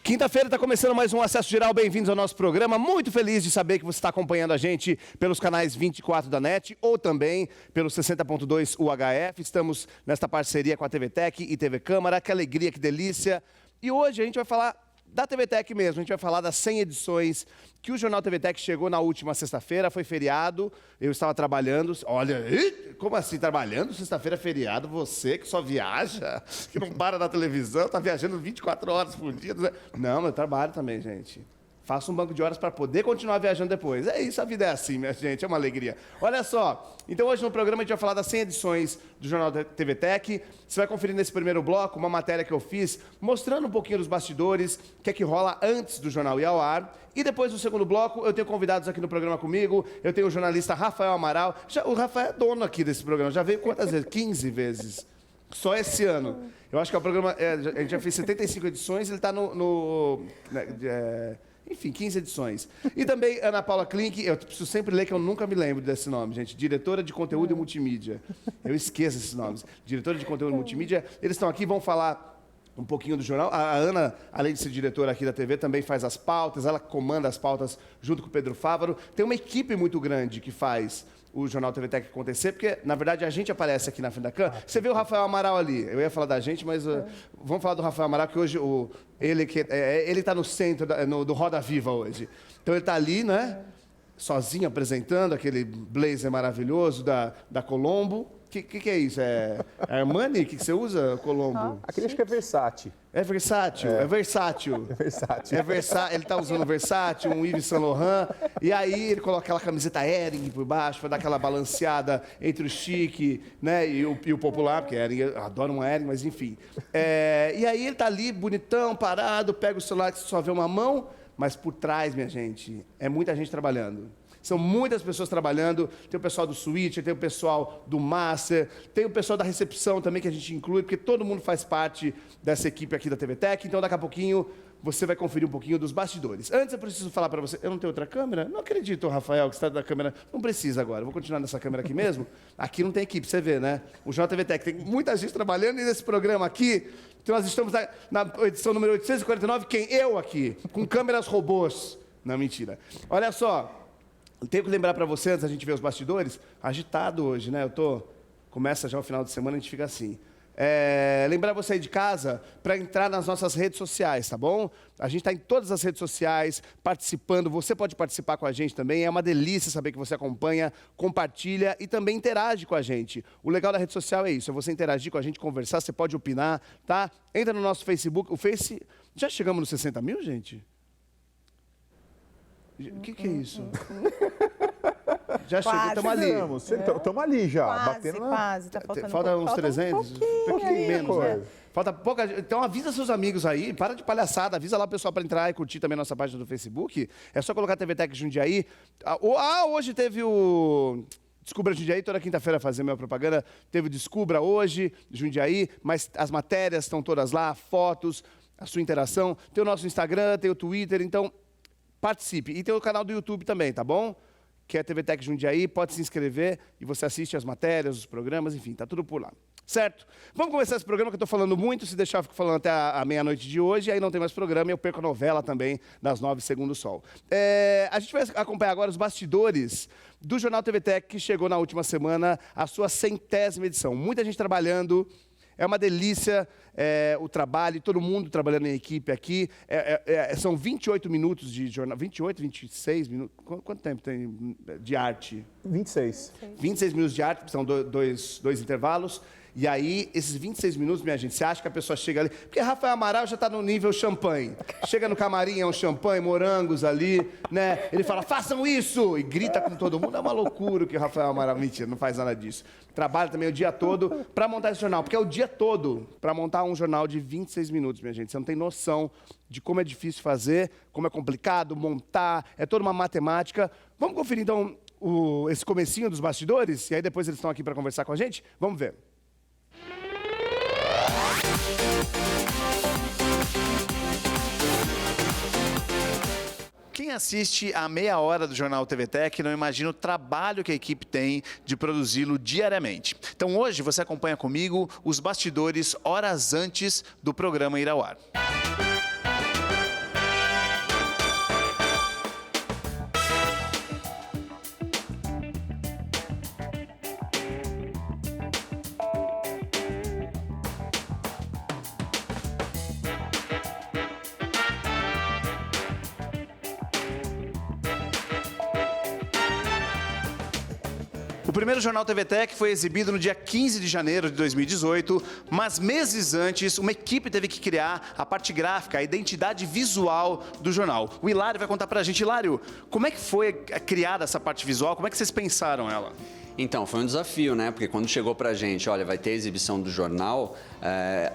Quinta-feira está começando mais um Acesso Geral, bem-vindos ao nosso programa. Muito feliz de saber que você está acompanhando a gente pelos canais 24 da NET ou também pelo 60.2 UHF. Estamos nesta parceria com a TV Tech e TV Câmara, que alegria, que delícia. E hoje a gente vai falar da TV Tech mesmo, a gente vai falar das 100 edições que o Jornal TV Tech chegou na última sexta-feira, foi feriado, eu estava trabalhando, olha, como assim trabalhando? Sexta-feira é feriado, você que só viaja, que não para na televisão, está viajando 24 horas por dia. Não, eu trabalho também, gente. Faço um banco de horas para poder continuar viajando depois. É isso, a vida é assim, minha gente, é uma alegria. Olha só, então hoje no programa a gente vai falar das 100 edições do Jornal TV Tech. Você vai conferir nesse primeiro bloco uma matéria que eu fiz, mostrando um pouquinho dos bastidores, o que é que rola antes do jornal ir ao ar. E depois, no segundo bloco, eu tenho convidados aqui no programa comigo. Eu tenho o jornalista Rafael Amaral. O Rafael é dono aqui desse programa, já veio quantas vezes? 15 vezes. Só esse ano. Eu acho que é o programa... a gente já fez 75 edições, ele está enfim, 15 edições. E também Ana Paula Klink, eu preciso sempre ler que eu nunca me lembro desse nome, gente. Diretora de Conteúdo e Multimídia. Eu esqueço esses nomes. Diretora de Conteúdo e Multimídia. Eles estão aqui, vão falar um pouquinho do jornal. A Ana, além de ser diretora aqui da TV, também faz as pautas. Ela comanda as pautas junto com o Pedro Fávaro. Tem uma equipe muito grande que faz o Jornal TV Tech acontecer, porque, na verdade, a gente aparece aqui na frente da câmera. Você vê o Rafael Amaral ali. Eu ia falar da gente, mas vamos falar do Rafael Amaral, que hoje ele está no centro do Roda Viva hoje. Então, ele está ali, né? Sozinho, apresentando aquele blazer maravilhoso da Colombo. O que é isso? É Armani? O que você usa, Colombo? Aquele acho que é Versace. É versátil, é versátil. É versátil. Ele tá usando versátil, um Yves Saint Laurent, e aí ele coloca aquela camiseta Hering por baixo, para dar aquela balanceada entre o chique, né, e o popular, porque Hering, eu adoro uma Hering, mas enfim. E aí ele tá ali, bonitão, parado, pega o celular que você só vê uma mão, mas por trás, minha gente, é muita gente trabalhando. São muitas pessoas trabalhando, tem o pessoal do Switcher, tem o pessoal do Master, tem o pessoal da recepção também que a gente inclui, porque todo mundo faz parte dessa equipe aqui da TV Tech, então daqui a pouquinho você vai conferir um pouquinho dos bastidores. Antes eu preciso falar para você, eu não tenho outra câmera? Não acredito, Rafael, que está da câmera, não precisa agora, eu vou continuar nessa câmera aqui mesmo. Aqui não tem equipe, você vê, né? O Jornal TV Tech tem muita gente trabalhando e nesse programa aqui, então nós estamos na edição número 849, eu aqui, com câmeras robôs. Não, mentira. Olha só. Tenho que lembrar para você, antes da gente ver os bastidores, agitado hoje, né? Começa já o final de semana, a gente fica assim. Lembrar você aí de casa para entrar nas nossas redes sociais, tá bom? A gente está em todas as redes sociais, participando. Você pode participar com a gente também. É uma delícia saber que você acompanha, compartilha e também interage com a gente. O legal da rede social é isso, é você interagir com a gente, conversar, você pode opinar, tá? Entra no nosso Facebook. O Face... Já chegamos nos 60 mil, gente? O que é isso? Já chegou, estamos ali. Estamos ali já. Quase. Tá falta uns 300? Um pouquinho menos, né? Falta pouca. Então avisa seus amigos aí, para de palhaçada, avisa lá o pessoal para entrar e curtir também a nossa página do Facebook. É só colocar TV Tech Jundiaí. Hoje teve o... Descubra Jundiaí, toda quinta-feira fazer minha propaganda. Teve o Descubra hoje, Jundiaí, mas as matérias estão todas lá, fotos, a sua interação. Tem o nosso Instagram, tem o Twitter, então... Participe. E tem o canal do YouTube também, tá bom? Que é TV Tech Jundiaí, pode se inscrever e você assiste as matérias, os programas, enfim, tá tudo por lá. Certo? Vamos começar esse programa que eu estou falando muito, se deixar eu fico falando até a meia-noite de hoje, aí não tem mais programa e eu perco a novela também das 9 segundo o sol. A gente vai acompanhar agora os bastidores do Jornal TV Tech que chegou na última semana a sua 100ª edição. Muita gente trabalhando. É uma delícia o trabalho, todo mundo trabalhando em equipe aqui. São 28 minutos de jornal, 28, 26 minutos. Quanto tempo tem de arte? 26. 26 minutos de arte, são dois intervalos. E aí, esses 26 minutos, minha gente, você acha que a pessoa chega ali... Porque Rafael Amaral já está no nível champanhe. Chega no camarim, é um champanhe, morangos ali, né? Ele fala, façam isso! E grita com todo mundo. É uma loucura o que o Rafael Amaral... Mentira, não faz nada disso. Trabalha também o dia todo para montar esse jornal. Porque é o dia todo para montar um jornal de 26 minutos, minha gente. Você não tem noção de como é difícil fazer, como é complicado montar. É toda uma matemática. Vamos conferir, então, esse comecinho dos bastidores? E aí depois eles estão aqui para conversar com a gente? Vamos ver. Quem assiste a meia hora do Jornal TVTech não imagina o trabalho que a equipe tem de produzi-lo diariamente. Então hoje você acompanha comigo os bastidores horas antes do programa ir ao ar. O primeiro Jornal TVTech foi exibido no dia 15 de janeiro de 2018, mas meses antes, uma equipe teve que criar a parte gráfica, a identidade visual do jornal. O Hilário vai contar pra gente. Hilário, como é que foi criada essa parte visual? Como é que vocês pensaram ela? Então, foi um desafio, né? Porque quando chegou pra gente, olha, vai ter exibição do jornal,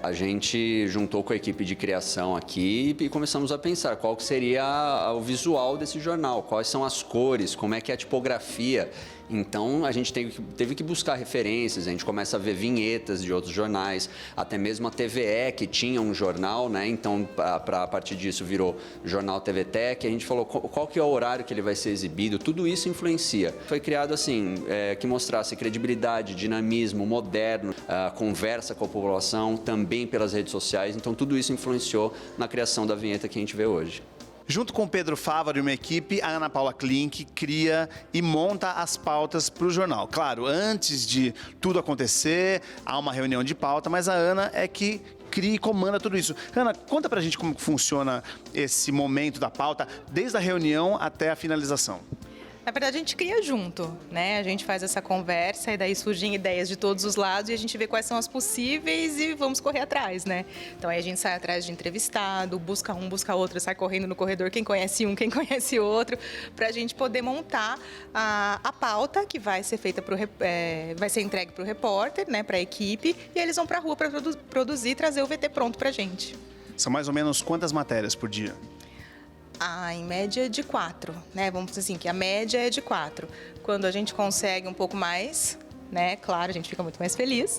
a gente juntou com a equipe de criação aqui e começamos a pensar qual que seria o visual desse jornal, quais são as cores, como é que é a tipografia. Então, a gente teve que buscar referências, a gente começa a ver vinhetas de outros jornais, até mesmo a TVE, que tinha um jornal, né? Então, a partir disso, virou Jornal TVTech, a gente falou qual que é o horário que ele vai ser exibido, tudo isso influencia. Foi criado assim, que mostrasse credibilidade, dinamismo, moderno, conversa com a população, também pelas redes sociais, então tudo isso influenciou na criação da vinheta que a gente vê hoje. Junto com o Pedro Fávaro e uma equipe, a Ana Paula Klink cria e monta as pautas para o jornal. Claro, antes de tudo acontecer, há uma reunião de pauta, mas a Ana é que cria e comanda tudo isso. Ana, conta pra gente como funciona esse momento da pauta, desde a reunião até a finalização. Na verdade, a gente cria junto, né? A gente faz essa conversa e daí surgem ideias de todos os lados e a gente vê quais são as possíveis e vamos correr atrás, né? Então, aí a gente sai atrás de entrevistado, busca um, busca outro, sai correndo no corredor, quem conhece um, quem conhece outro, para a gente poder montar a pauta que vai ser feita vai ser entregue para o repórter, né? Para a equipe, e eles vão para a rua para produzir e trazer o VT pronto para a gente. São mais ou menos quantas matérias por dia? Em média de 4, né? Vamos dizer assim, que a média é de 4. Quando a gente consegue um pouco mais, né? Claro, a gente fica muito mais feliz,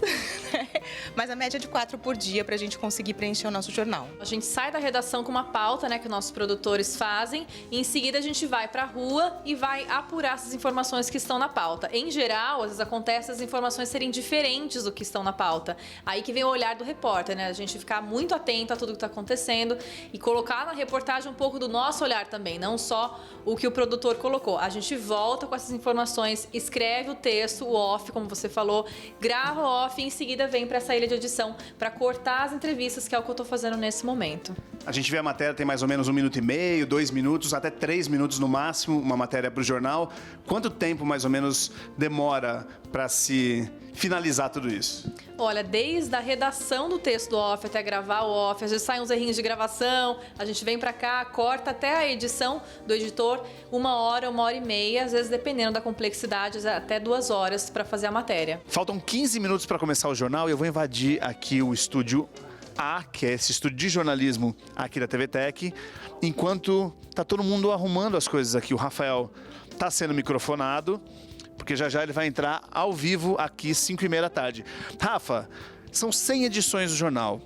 né? Mas a média é de 4 por dia para a gente conseguir preencher o nosso jornal. A gente sai da redação com uma pauta, né, que nossos produtores fazem, e em seguida a gente vai para a rua e vai apurar essas informações que estão na pauta. Em geral, às vezes acontece as informações serem diferentes do que estão na pauta. Aí que vem o olhar do repórter, né? A gente ficar muito atento a tudo que está acontecendo e colocar na reportagem um pouco do nosso olhar também, não só o que o produtor colocou. A gente volta com essas informações, escreve o texto, o off, como você falou, grava o off e em seguida vem para essa ilha de edição para cortar as entrevistas, que é o que eu estou fazendo nesse momento. A gente vê a matéria, tem mais ou menos 1 minuto e meio, 2 minutos, até 3 minutos no máximo, uma matéria para o jornal. Quanto tempo mais ou menos demora para se finalizar tudo isso? Olha, desde a redação do texto do off até gravar o off, às vezes saem uns errinhos de gravação, a gente vem pra cá, corta até a edição do editor, 1 hora, 1h30, às vezes dependendo da complexidade, até 2 horas para fazer a matéria. Faltam 15 minutos para começar o jornal e eu vou invadir aqui o estúdio A, que é esse estúdio de jornalismo aqui da TVTech, enquanto tá todo mundo arrumando as coisas aqui. O Rafael tá sendo microfonado, porque já ele vai entrar ao vivo aqui, 5h30 da tarde. Rafa, são 100 edições do jornal.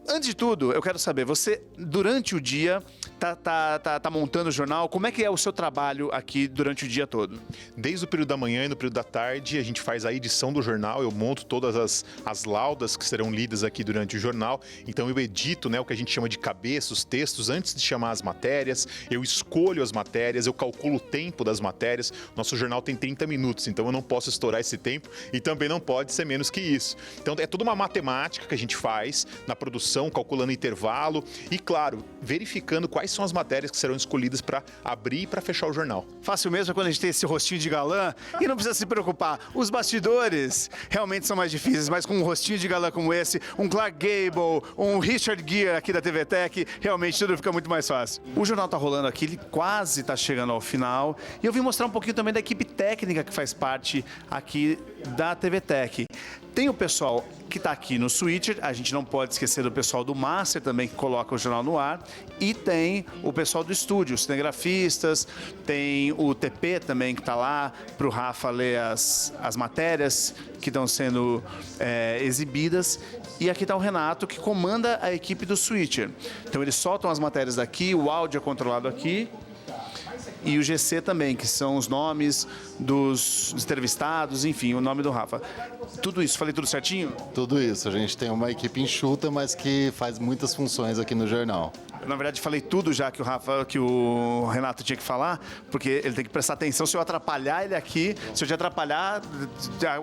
Antes de tudo, eu quero saber, você, durante o dia, tá montando o jornal, como é que é o seu trabalho aqui durante o dia todo? Desde o período da manhã e no período da tarde, a gente faz a edição do jornal, eu monto todas as laudas que serão lidas aqui durante o jornal, então eu edito, né, o que a gente chama de cabeça, os textos, antes de chamar as matérias, eu escolho as matérias, eu calculo o tempo das matérias, nosso jornal tem 30 minutos, então eu não posso estourar esse tempo e também não pode ser menos que isso. Então é toda uma matemática que a gente faz na produção, calculando intervalo e, claro, verificando quais são as matérias que serão escolhidas para abrir e para fechar o jornal. Fácil mesmo é quando a gente tem esse rostinho de galã e não precisa se preocupar. Os bastidores realmente são mais difíceis, mas com um rostinho de galã como esse, um Clark Gable, um Richard Gere aqui da TVTech, realmente tudo fica muito mais fácil. O jornal tá rolando aqui, ele quase tá chegando ao final e eu vim mostrar um pouquinho também da equipe técnica que faz parte aqui da TVTech. Tem o pessoal que está aqui no Switcher, a gente não pode esquecer do pessoal do Master também, que coloca o jornal no ar, e tem o pessoal do estúdio, os cinegrafistas, tem o TP também que está lá para o Rafa ler as matérias que estão sendo exibidas, e aqui está o Renato, que comanda a equipe do Switcher. Então eles soltam as matérias daqui, o áudio é controlado aqui, e o GC também, que são os nomes dos entrevistados, enfim, o nome do Rafa. Tudo isso, falei tudo certinho? Tudo isso. A gente tem uma equipe enxuta, mas que faz muitas funções aqui no jornal. Eu, na verdade, falei tudo já que o Renato tinha que falar, porque ele tem que prestar atenção. Se eu atrapalhar ele aqui, se eu te atrapalhar,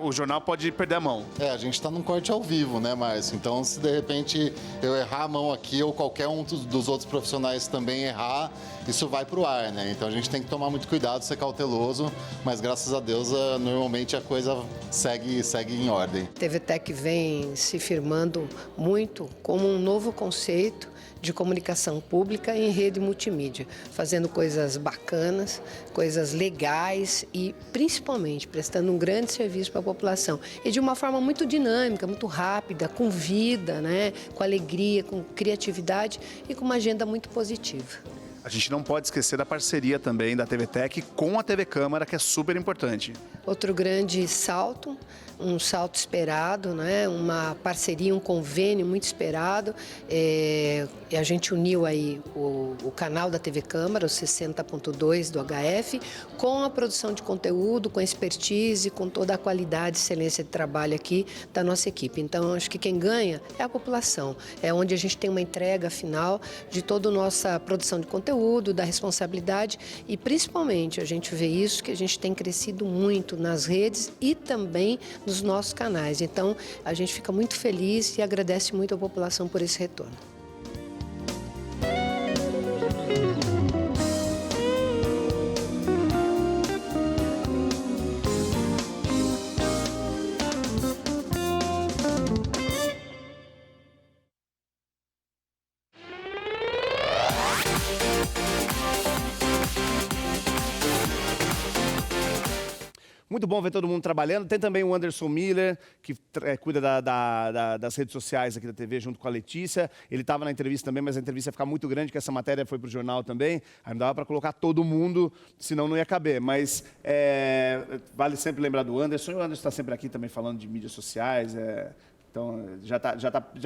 o jornal pode perder a mão. A gente está num corte ao vivo, né, Márcio? Então, se de repente eu errar a mão aqui ou qualquer um dos outros profissionais também errar, isso vai para o ar, né? Então a gente tem que tomar muito cuidado, ser cauteloso, mas graças a Deus, normalmente a coisa segue em ordem. A TVTech vem se firmando muito como um novo conceito de comunicação pública em rede multimídia, fazendo coisas bacanas, coisas legais e, principalmente, prestando um grande serviço para a população. E de uma forma muito dinâmica, muito rápida, com vida, né? Com alegria, com criatividade e com uma agenda muito positiva. A gente não pode esquecer da parceria também da TVTech com a TV Câmara, que é super importante. Outro grande salto, um salto esperado, né? Uma parceria, um convênio muito esperado. E a gente uniu aí o canal da TV Câmara, o 60.2 do HF, com a produção de conteúdo, com a expertise, com toda a qualidade e excelência de trabalho aqui da nossa equipe. Então, acho que quem ganha é a população. É onde a gente tem uma entrega final de toda a nossa produção de conteúdo, da responsabilidade e, principalmente, a gente vê isso, que a gente tem crescido muito nas redes e também nos nossos canais. Então, a gente fica muito feliz e agradece muito a população por esse retorno. Muito bom ver todo mundo trabalhando. Tem também o Anderson Miller, que cuida das redes sociais aqui da TV, junto com a Letícia. Ele estava na entrevista também, mas a entrevista ia ficar muito grande, porque essa matéria foi para o jornal também. Aí não dava para colocar todo mundo, senão não ia caber. Mas vale sempre lembrar do Anderson. E o Anderson está sempre aqui também falando de mídias sociais. Então, já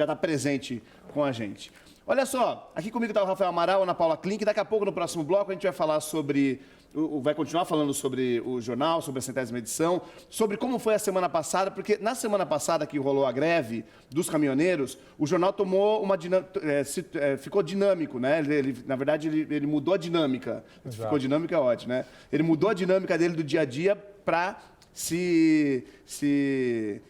tá presente com a gente. Olha só, aqui comigo está o Rafael Amaral, Ana Paula Klink. Daqui a pouco, no próximo bloco, a gente vai falar sobre... Vai continuar falando sobre o jornal, sobre a 100ª edição, sobre como foi a semana passada, porque na semana passada que rolou a greve dos caminhoneiros, o jornal tomou uma ficou dinâmico, né? Na verdade, ele mudou a dinâmica. Exato. Ficou dinâmica, é ótimo, né? Ele mudou a dinâmica dele do dia a dia para se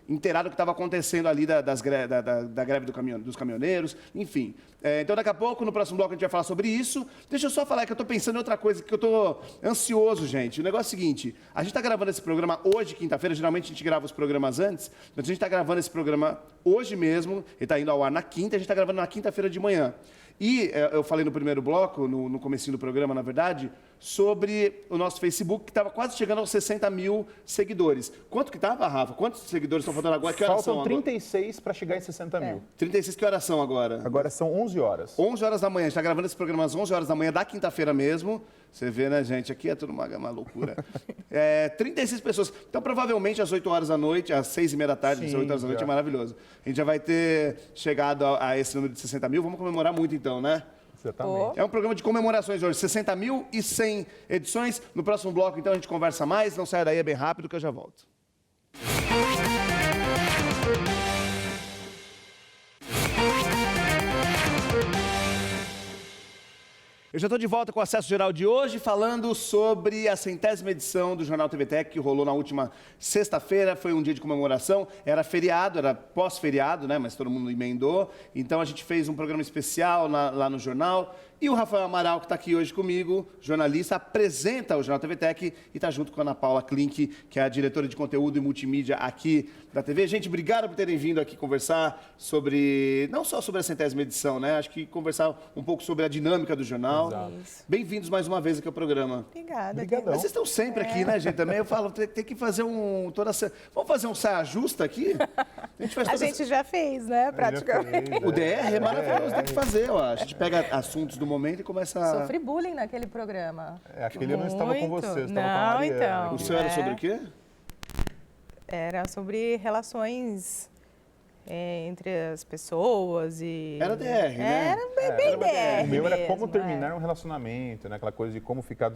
inteirar do que estava acontecendo ali da greve dos caminhoneiros, enfim. Então, daqui a pouco, no próximo bloco, a gente vai falar sobre isso. Deixa eu só falar que eu estou pensando em outra coisa, que eu estou ansioso, gente. O negócio é o seguinte, a gente está gravando esse programa hoje, quinta-feira, geralmente a gente grava os programas antes, mas a gente está gravando esse programa hoje mesmo, ele está indo ao ar na quinta, a gente está gravando na quinta-feira de manhã. E eu falei no primeiro bloco, no comecinho do programa, na verdade, sobre o nosso Facebook, que estava quase chegando aos 60 mil seguidores. Quanto que estava, Rafa? Quantos seguidores estão faltando agora? Que horas são Faltam agora? 36 para chegar em 60 mil. 36, que horas são agora? Agora são 11 horas. 11 horas da manhã. A gente está gravando esse programa às 11 horas da manhã da quinta-feira mesmo. Você vê, né, gente? Aqui é tudo uma loucura. 36 pessoas. Então, provavelmente, às 8 horas da noite, às 6h30 da tarde, às 8 horas da noite, é maravilhoso. A gente já vai ter chegado a esse número de 60 mil. Vamos comemorar muito, então, né? Exatamente. É um programa de comemorações hoje. 60.100 edições. No próximo bloco, então, a gente conversa mais. Não saia daí, é bem rápido que eu já volto. Eu já estou de volta com o Acesso Geral de hoje, falando sobre a 100ª edição do Jornal TVTech, que rolou na última sexta-feira. Foi um dia de comemoração, era feriado, era pós-feriado, né? Mas todo mundo emendou. Então a gente fez um programa especial lá no jornal. E o Rafael Amaral, que está aqui hoje comigo, jornalista, apresenta o Jornal TVTech e está junto com a Ana Paula Klink, que é a diretora de conteúdo e multimídia aqui da TV. Gente, obrigado por terem vindo aqui conversar sobre, não só sobre a 100ª edição, né? Acho que conversar um pouco sobre a dinâmica do jornal. Bem-vindos mais uma vez aqui ao programa. Obrigada. Obrigadão. Mas vocês estão sempre aqui, né, gente? Também eu falo, tem que fazer vamos fazer um saia justa aqui? A gente já fez, né, praticamente. O DR é maravilhoso, tem que fazer, eu acho. A gente pega assuntos do momento e começa a... Sofri bullying naquele programa. Aquele eu não estava com você, eu estava com a Não, Mariana. então. O seu era sobre o quê? Era sobre relações entre as pessoas e... Era DR, né? Era bem DR O meu era como mesmo, terminar um relacionamento, né? Aquela coisa de como ficar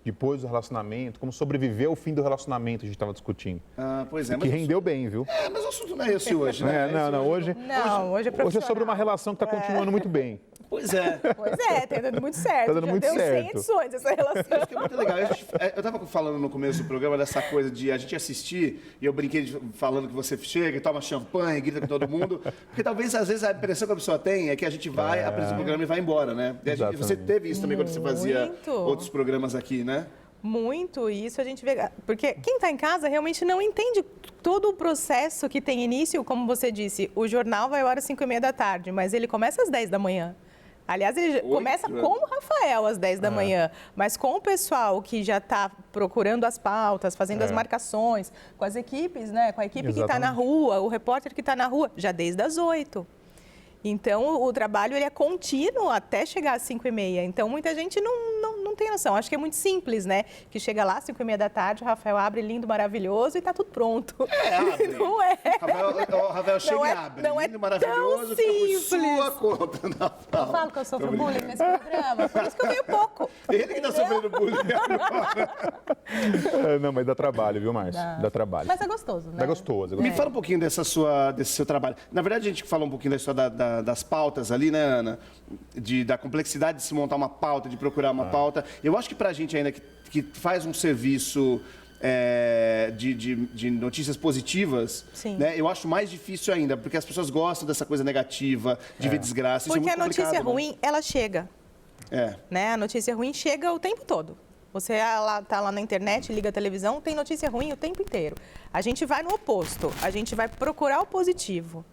depois do relacionamento, como sobreviver ao fim do relacionamento, a gente estava discutindo. Ah, pois é. Que rendeu bem, viu? Mas o assunto não é esse hoje, né? Hoje é sobre uma relação que está continuando muito bem. Pois é. Pois é, tá dando muito certo. Tá dando muito deu 100 certo. edições essa relação. Acho que é muito legal. Eu tava falando no começo do programa dessa coisa de a gente assistir, e eu brinquei falando que você chega e toma champanhe, grita com todo mundo, porque talvez, às vezes, a impressão que a pessoa tem é que a gente vai, apresenta o programa e vai embora, né? E você teve isso também quando você fazia outros programas aqui, né? Muito, e isso a gente vê, porque quem está em casa realmente não entende todo o processo que tem início, como você disse, o jornal vai à hora 5h30 da tarde, mas ele começa às 10 da manhã. Aliás, ele começa com o Rafael às 10 da manhã, mas com o pessoal que já está procurando as pautas, fazendo as marcações, com as equipes, né? Com a equipe que está na rua, o repórter que está na rua, já desde as 8. Então, o trabalho ele é contínuo até chegar às 5h30. Então, muita gente não tem noção. Acho que é muito simples, né? Que chega lá, 5h30 da tarde, o Rafael abre lindo, maravilhoso e está tudo pronto. Abre. Não é. Rafael chega e abre. Não é lindo, maravilhoso, tão simples. fica por sua conta. Eu falo que eu sofro bullying nesse programa, por isso que eu venho pouco. Ele que está sofrendo bullying agora. Não, mas dá trabalho, viu, Márcio? Dá trabalho. Mas é gostoso, né? É gostoso. Me fala um pouquinho desse seu trabalho. Na verdade, a gente falou um pouquinho da história das pautas ali, né, Ana? Da complexidade de se montar uma pauta, de procurar uma pauta. Eu acho que pra gente ainda que faz um serviço de notícias positivas, né, eu acho mais difícil ainda, porque as pessoas gostam dessa coisa negativa, de ver desgraça. Isso Porque é muito a notícia ruim, né? ela chega. Né? A notícia ruim chega o tempo todo. Você está lá na internet, liga a televisão, tem notícia ruim o tempo inteiro. A gente vai no oposto, a gente vai procurar o positivo.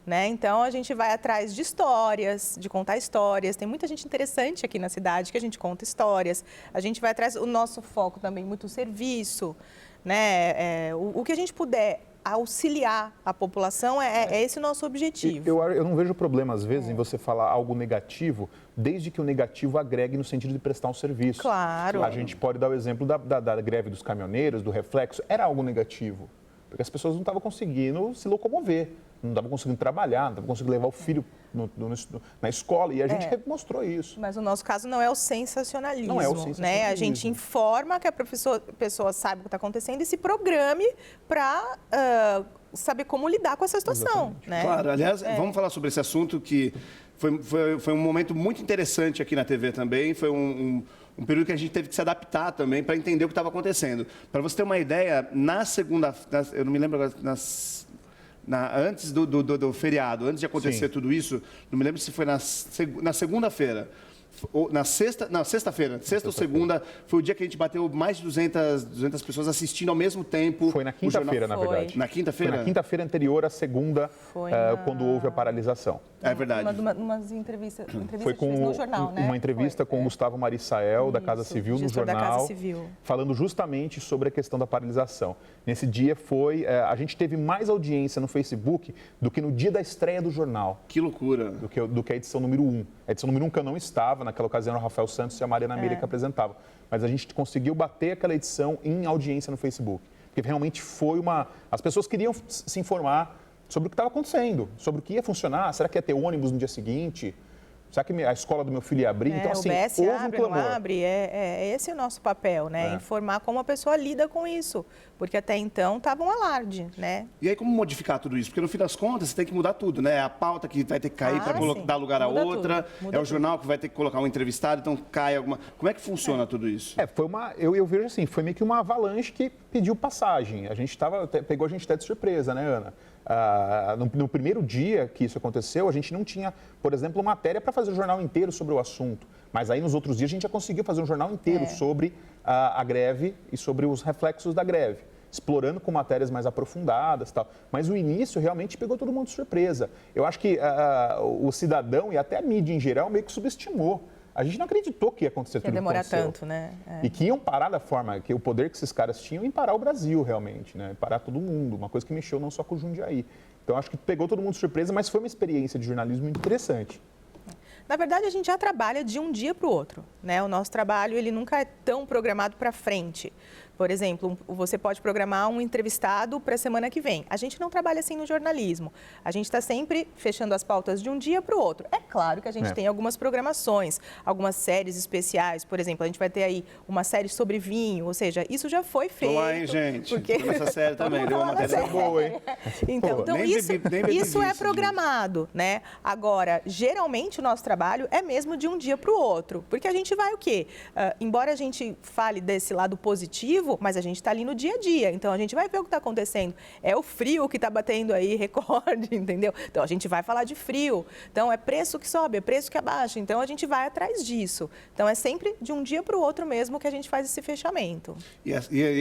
Né? Então, a gente vai atrás de histórias, de contar histórias. Tem muita gente interessante aqui na cidade que a gente conta histórias. A gente vai atrás, o nosso foco também, muito serviço. Né? O que a gente puder auxiliar a população é esse o nosso objetivo. Eu não vejo problema, às vezes, em você falar algo negativo, desde que o negativo agregue no sentido de prestar um serviço. Claro. A gente pode dar o exemplo da greve dos caminhoneiros, do reflexo. Era algo negativo, porque as pessoas não estavam conseguindo se locomover. Não estava conseguindo trabalhar, não estava conseguindo levar o filho na escola, e a gente mostrou isso. Mas o nosso caso não é o sensacionalismo. Não é o sensacionalismo. Né? A gente informa que a pessoa saiba o que está acontecendo e se programe para saber como lidar com essa situação. Né? Claro, aliás, vamos falar sobre esse assunto que foi um momento muito interessante aqui na TV também, foi um período que a gente teve que se adaptar também para entender o que estava acontecendo. Para você ter uma ideia, eu não me lembro agora, antes do feriado, antes de acontecer tudo isso, não me lembro se foi na segunda-feira. Na sexta-feira, sexta ou segunda, foi o dia que a gente bateu mais de 200 pessoas assistindo ao mesmo tempo. Foi na quinta-feira, na verdade. Na quinta-feira? Foi na quinta-feira anterior à segunda, quando houve a paralisação. É verdade. Umas entrevistas foi com no jornal, né? Uma entrevista com o Gustavo Marissael, da Casa Civil, no jornal, da Casa Civil, falando justamente sobre a questão da paralisação. Nesse dia a gente teve mais audiência no Facebook do que no dia da estreia do jornal. Que loucura. Do que a edição número 1. A edição número 1 que eu não estava, naquela ocasião era o Rafael Santos e a Mariana Mira que apresentavam. Mas a gente conseguiu bater aquela edição em audiência no Facebook. Porque realmente as pessoas queriam se informar sobre o que estava acontecendo, sobre o que ia funcionar. Será que ia ter ônibus no dia seguinte? Será que a escola do meu filho ia abrir? Então, assim, o BS houve abre, um clamor. não abre, esse o nosso papel, né? Informar como a pessoa lida com isso, porque até então estava um alarde, né? E aí, como modificar tudo isso? Porque, no fim das contas, você tem que mudar tudo, né? A pauta que vai ter que cair para dar lugar a outra, o jornal que vai ter que colocar um entrevistado, então cai alguma... Como é que funciona tudo isso? Eu vejo assim, foi meio que uma avalanche que pediu passagem. Pegou a gente até de surpresa, né, Ana? No primeiro dia que isso aconteceu, a gente não tinha, por exemplo, matéria para fazer o jornal inteiro sobre o assunto. Mas aí nos outros dias a gente já conseguiu fazer um jornal inteiro sobre a greve e sobre os reflexos da greve, explorando com matérias mais aprofundadas e tal. Mas o início realmente pegou todo mundo de surpresa. Eu acho que o cidadão e até a mídia em geral meio que subestimou. A gente não acreditou que ia acontecer tudo isso. Ia demorar tanto, né? E que iam parar da forma, que o poder que esses caras tinham em parar o Brasil, realmente, né? Parar todo mundo, uma coisa que mexeu não só com o Jundiaí. Então, acho que pegou todo mundo de surpresa, mas foi uma experiência de jornalismo muito interessante. Na verdade, a gente já trabalha de um dia para o outro, né? O nosso trabalho, ele nunca é tão programado para frente. Por exemplo, você pode programar um entrevistado para a semana que vem. A gente não trabalha assim no jornalismo. A gente está sempre fechando as pautas de um dia para o outro. É claro que a gente tem algumas programações, algumas séries especiais. Por exemplo, a gente vai ter aí uma série sobre vinho, ou seja, isso já foi feito. Olá, hein, gente? Porque... Essa série também, deu uma matéria boa, hein? Então, isso é programado, né? Agora, geralmente o nosso trabalho é mesmo de um dia para o outro, porque a gente vai o quê? Embora a gente fale desse lado positivo, mas a gente está ali no dia a dia, então a gente vai ver o que está acontecendo. É o frio que está batendo aí, recorde, entendeu? Então a gente vai falar de frio, então é preço que sobe, é preço que abaixa, então a gente vai atrás disso. Então é sempre de um dia para o outro mesmo que a gente faz esse fechamento. E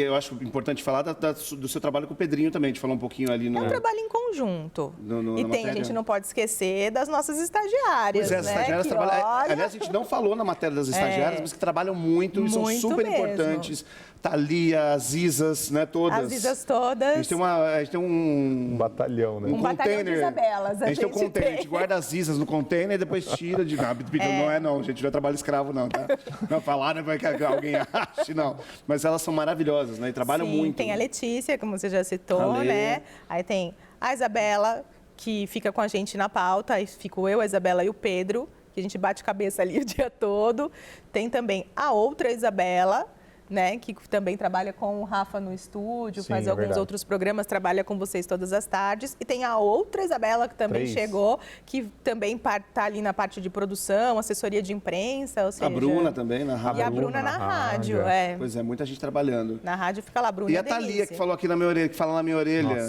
eu acho importante falar do seu trabalho com o Pedrinho também, a gente falou um pouquinho ali no... É um trabalho em conjunto. Na a matéria. gente não pode esquecer das nossas estagiárias, Pois é, as né? estagiárias Que trabalham... olha... Aliás, a gente não falou na matéria das estagiárias, mas que trabalham muito e são super mesmo. importantes. Thalia, as Isas, né, todas. As Isas todas. A gente tem um batalhão, né? Um batalhão de Isabelas, a gente tem um container, tem. a gente guarda as Isas no container e depois tira de... Não é não, gente, não é trabalho escravo não, tá? Não, falaram vai que alguém ache, não. Mas elas são maravilhosas, né, e trabalham muito. Tem a Letícia, como você já citou, né? Aí tem a Isabela, que fica com a gente na pauta, aí fico eu, a Isabela e o Pedro, que a gente bate cabeça ali o dia todo. Tem também a outra Isabela, né, que também trabalha com o Rafa no estúdio, faz alguns outros programas, trabalha com vocês todas as tardes. E tem a outra Isabela, que também chegou, que também está ali na parte de produção, assessoria de imprensa, ou seja... A Bruna também, na rádio. E a Bruna na rádio, Pois é, muita gente trabalhando. Na rádio fica lá, a Bruna e a Thalia, que falou aqui na minha orelha, que fala na minha orelha,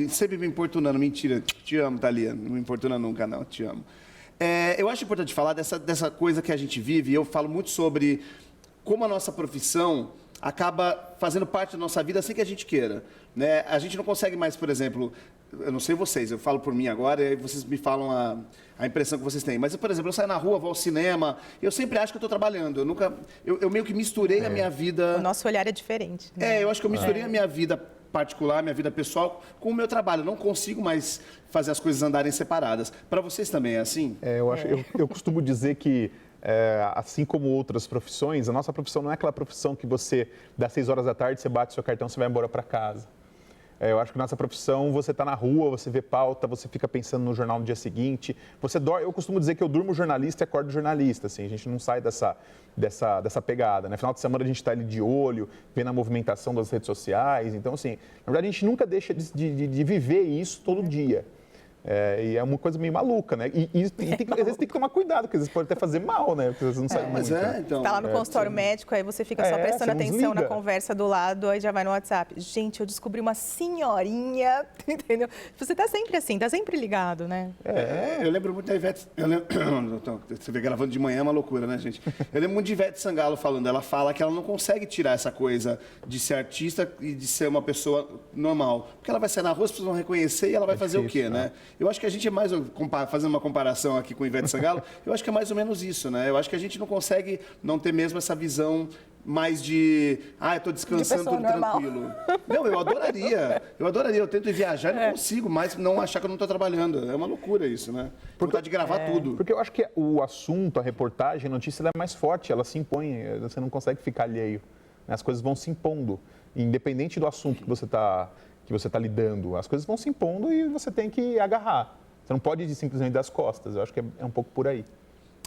sempre me importunando. Mentira, te amo, Thalia, não me importuna nunca, não, te amo. Eu acho importante falar dessa coisa que a gente vive, eu falo muito sobre... como a nossa profissão acaba fazendo parte da nossa vida sem que a gente queira, né? A gente não consegue mais, por exemplo, eu não sei vocês, eu falo por mim agora, e aí vocês me falam a impressão que vocês têm. Mas, por exemplo, eu saio na rua, vou ao cinema, eu sempre acho que eu estou trabalhando. Eu meio que misturei a minha vida... O nosso olhar é diferente. Né? Eu acho que eu misturei a minha vida particular, minha vida pessoal, com o meu trabalho. Eu não consigo mais fazer as coisas andarem separadas. Para vocês também é assim? Eu costumo dizer que assim como outras profissões, a nossa profissão não é aquela profissão que você, das 6 horas da tarde, você bate seu cartão, você vai embora para casa. Eu acho que nossa profissão, você está na rua, você vê pauta, você fica pensando no jornal no dia seguinte. Eu costumo dizer que eu durmo jornalista e acordo jornalista. Assim, a gente não sai dessa pegada. No final de semana a gente está ali de olho, vendo a movimentação das redes sociais. Então, assim, na verdade, a gente nunca deixa de viver isso todo dia. E é uma coisa meio maluca, né? Às vezes tem que tomar cuidado, porque às vezes pode até fazer mal, né? Porque às vezes não sabe muito. Então, tá lá no consultório médico, aí você fica só prestando atenção na conversa do lado, aí já vai no WhatsApp. Gente, eu descobri uma senhorinha, entendeu? Você tá sempre assim, tá sempre ligado, né? Eu lembro muito da Ivete... Você vê gravando de manhã é uma loucura, né, gente? Eu lembro muito de Ivete Sangalo falando. Ela fala que ela não consegue tirar essa coisa de ser artista e de ser uma pessoa normal. Porque ela vai sair na rua, as pessoas vão reconhecer e ela vai fazer difícil, o quê, né? Eu acho que a gente é mais, fazendo uma comparação aqui com o Ivete Sangalo, eu acho que é mais ou menos isso, né? Eu acho que a gente não consegue não ter mesmo essa visão mais eu estou descansando, tudo normal. Tranquilo. Não, eu adoraria, eu tento viajar e não consigo, mas não achar que eu não estou trabalhando. É uma loucura isso, né? Vontade de gravar tudo. Porque eu acho que o assunto, a reportagem, a notícia, ela é mais forte, ela se impõe, você não consegue ficar alheio. As coisas vão se impondo, independente do assunto que você está lidando, as coisas vão se impondo e você tem que agarrar. Você não pode ir simplesmente das costas, eu acho que é um pouco por aí.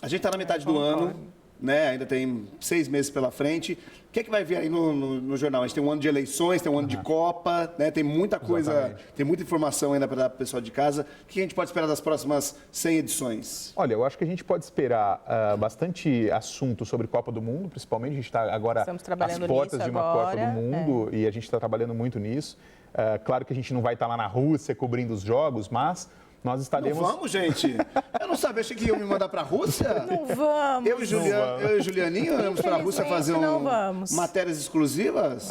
A gente está na metade do ano, né? Ainda tem 6 meses pela frente. O que é que vai vir aí no jornal? A gente tem um ano de eleições, tem um ano de Copa, né? Tem muita coisa, tem muita informação ainda para dar para o pessoal de casa. O que a gente pode esperar das próximas 100 edições? Olha, eu acho que a gente pode esperar bastante assunto sobre Copa do Mundo, principalmente. A gente está agora às portas de uma Copa do Mundo e a gente está trabalhando muito nisso. Claro que a gente não vai estar lá na Rússia cobrindo os jogos, mas nós estaremos... Não vamos, gente? Eu não sabia, achei que iam me mandar para a Rússia. Não vamos. Eu e Julianinho vamos para a Rússia fazer matérias exclusivas?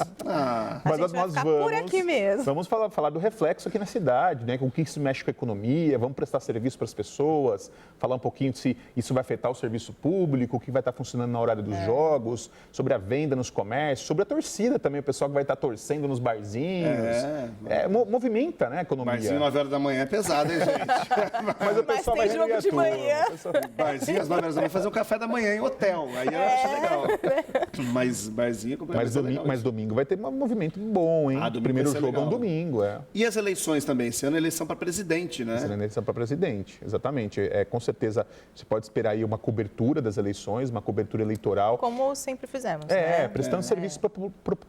Mas nós vamos por aqui mesmo. Vamos falar do reflexo aqui na cidade, né? Com o que isso mexe com a economia, vamos prestar serviço para as pessoas, falar um pouquinho se isso vai afetar o serviço público, o que vai estar funcionando na hora dos jogos, sobre a venda nos comércios, sobre a torcida também, o pessoal que vai estar torcendo nos barzinhos. Movimenta, né, a economia. Barzinho 9 horas da manhã é pesado, hein, gente? Mas o pessoal vai tem jogo renegar de tudo. manhã. O pessoal- Barzinho às 9 horas da manhã, fazer um café da manhã em hotel. Aí eu acho legal. Mas barzinho é completamente legal. Mas domingo vai ter um movimento bom, hein? Ah, domingo O primeiro vai ser jogo é um legal. domingo, é. E as eleições também? Esse ano é eleição para presidente, né? Essa eleição para presidente, exatamente. Com certeza, você pode esperar aí uma cobertura das eleições, uma cobertura eleitoral. Como sempre fizemos, né? Prestando serviço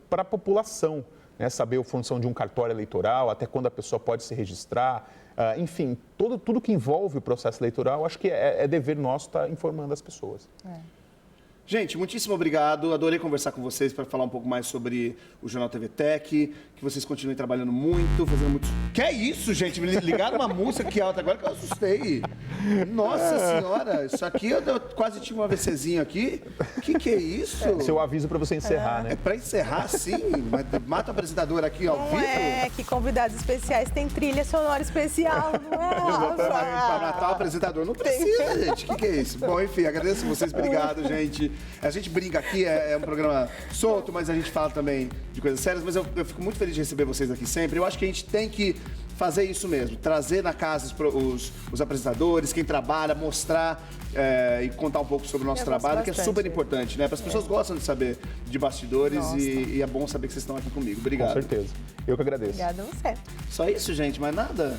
para a população. Né? Saber a função de um cartório eleitoral, até quando a pessoa pode se registrar. Enfim, tudo que envolve o processo eleitoral, acho que é dever nosso estar informando as pessoas. Gente, muitíssimo obrigado. Adorei conversar com vocês para falar um pouco mais sobre o Jornal TV Tech. Que vocês continuem trabalhando muito, fazendo muito... Que é isso, gente? Me ligaram uma música aqui alta agora que eu assustei. Nossa Senhora, isso aqui eu quase tive um AVCzinho aqui. Que é isso? Seu aviso para você encerrar, né? É para encerrar, sim? Mas mata o apresentador aqui ao vivo? Que convidados especiais tem trilha sonora especial, não é? Para matar o apresentador. Não precisa, gente. O que é isso? Bom, enfim, agradeço vocês. Obrigado, gente. A gente brinca aqui, é um programa solto, mas a gente fala também de coisas sérias. Mas eu fico muito feliz de receber vocês aqui sempre. Eu acho que a gente tem que fazer isso mesmo. Trazer na casa os apresentadores, quem trabalha, mostrar e contar um pouco sobre o nosso trabalho, que é super importante, né? Para as pessoas gostam de saber de bastidores e é bom saber que vocês estão aqui comigo. Obrigado. Com certeza. Eu que agradeço. Obrigada a você. Só isso, gente? Mais nada?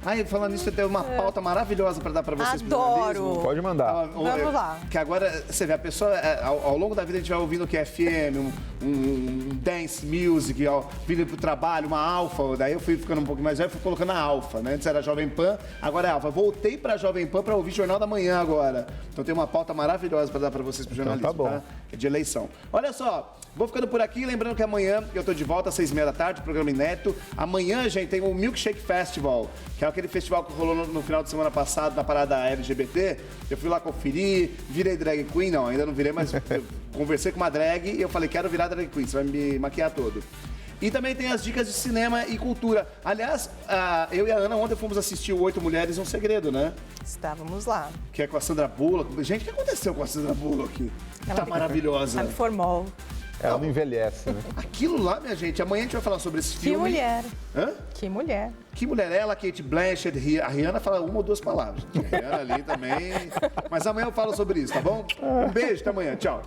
Ai, falando nisso, eu tenho uma pauta maravilhosa para dar para vocês. pro Adoro. jornalismo. Pode mandar. Vamos lá. Que agora, você vê, a pessoa, ao longo da vida a gente vai ouvindo o que é FM, um dance music, vindo pro trabalho, uma alfa. Daí eu fui ficando um pouco mais velho, fui colocando a alfa, né? Antes era Jovem Pan, agora é alfa. Voltei pra Jovem Pan para ouvir Jornal da Manhã agora. Então tem uma pauta maravilhosa para dar para vocês pro jornalismo, Então tá bom. Que é de eleição. Olha só, vou ficando por aqui, lembrando que amanhã eu tô de volta às 6h30 da tarde, programa inédito. Amanhã, gente, tem o Milkshake Festival, que é aquele festival que rolou no final de semana passado na parada LGBT. Eu fui lá conferir, virei drag queen, não, ainda não virei, mas eu conversei com uma drag e eu falei, quero virar drag queen, você vai me maquiar todo. E também tem as dicas de cinema e cultura. Aliás, eu e a Ana ontem fomos assistir o 8 Mulheres e um Segredo, né? Estávamos lá. Que é com a Sandra Bullock. Gente, o que aconteceu com a Sandra Bullock? Tá maravilhosa. Sabe, formol. Ela não envelhece, né? Aquilo lá, minha gente, amanhã a gente vai falar sobre esse Que filme. mulher. Hã? Que mulher. Que mulher é ela, Kate Blanchett, a Rihanna fala uma ou duas palavras. A Rihanna ali também. Mas amanhã eu falo sobre isso, tá bom? Um beijo, até amanhã. Tchau.